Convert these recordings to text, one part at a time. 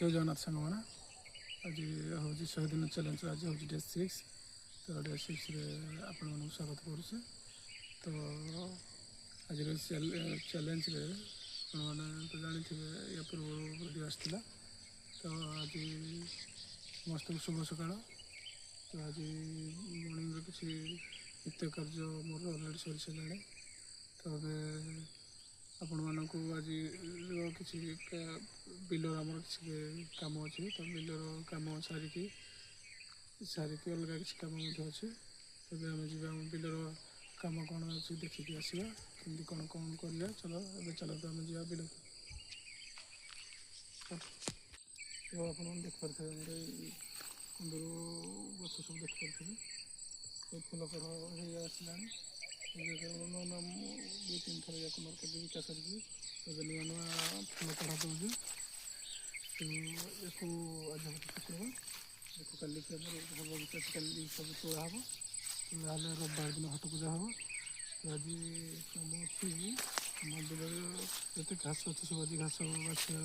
जय जगन्नाथ सांग मैंने आज हूँ 100 दिन चैलेंज आज हूँ डे 6 तो डे 6 आपण मन स्वागत करुचे। तो आज चैलेंज मैंने तो जानी थे या पूर्व वीडियो आसाला। तो आज समस्त शुभ सकाल। तो आज मॉर्निंग किसी नित्य कार्य मोर अलरेडी सरी सारे। तो आपण मानक आज किसी बिलर आम किसी कम अच्छे तो बिलर कम सारिकी अलग किसी कम अच्छे तब आम जी बिलर कम कौन अच्छे देखिकी आसवा कमी कौन कौन कर चलो ए चलो तो आम जा बिल। तो आप देखिपे कुंदरू गछ सब देखिपे फूल कड़ हो आसला नुआ नुआ 2-3 थर या मार्केट बिका सारी नुआ नुआ फूल कड़ा दूँ। तो या आज हम शुक्रवार देखो कल हम बगीचा कल सब तोड़ा हम तोड़ा रविवार दिन हाट पूजा हम। तो आज कम अच्छी बिल जो घास अच्छे सब आज घास बाछा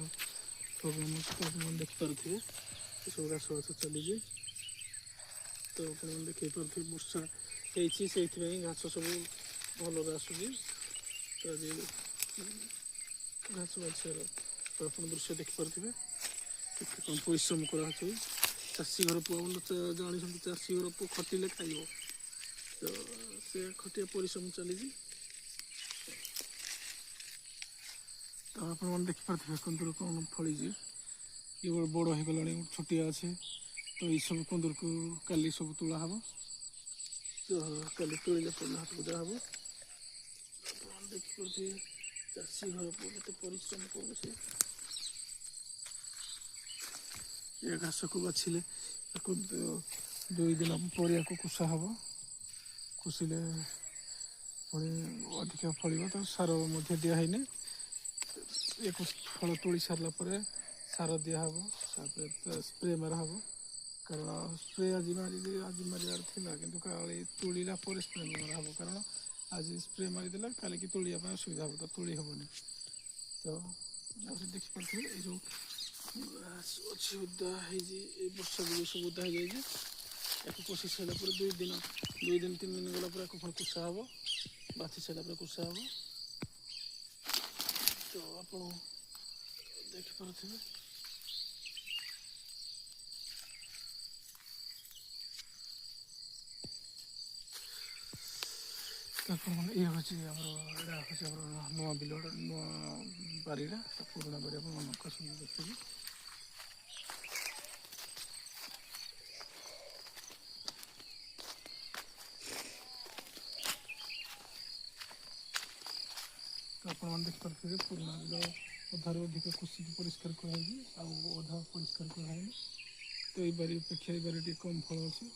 प्रोग्राम अच्छे देखिपे सब घास बाछ चली। तो आप देखी पारे वर्षा होती घास सब भल आसूँ। तो आज घास बाछार आप दृश्य देखिपे कौन परिश्रम करा चाषी घर पुआ जानी चाषी घर पुआ खटिले खाइब। तो से खटिया परिश्रम चली। तो आप देखिपे कुंदूर कौन फली ये बड़ हो गला छोटिया अच्छे। तो ये सब कुंदूर को काली सब तुला हम। तो काली तुले हाथ पूजा हम। देखिपे चाषी घर पुआ परिश्रम कर घास को बाछिले 2 दिन पर या कुसा हम कुसिले पुणी अधिक फल। तो सार दिहनी एक फल तोड़ी सारा सार दिहब स्प्रे मारहब कारण स्प्रे आज मारार कि काली तोड़ा पर स्प्रे मारहब कारण आज स्प्रे मारिदेला काली की तोड़ा असुविधा हम तो तोड़ी हेनी। तो देखिपे ये जो अच्छी उदा वर्षा जो सब उदा हो जाए या कषि सारा 2-3 दिन गला फिर कुसा हम बाछी सारा कुसा हम। तो आप देखिपे ये हूँ नुआ बिल नुआ बारीटा पुराना बारी आप देखिए। तो आप देखिपे पुराना बिल अधार अधिक कुसिक परिष्कार कराई अधा परिष्कार कराई। तो ये बारी अपेक्षा ये बारी कम फल अच्छे।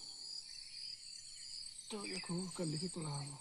तो या कल की तोड़ा हम।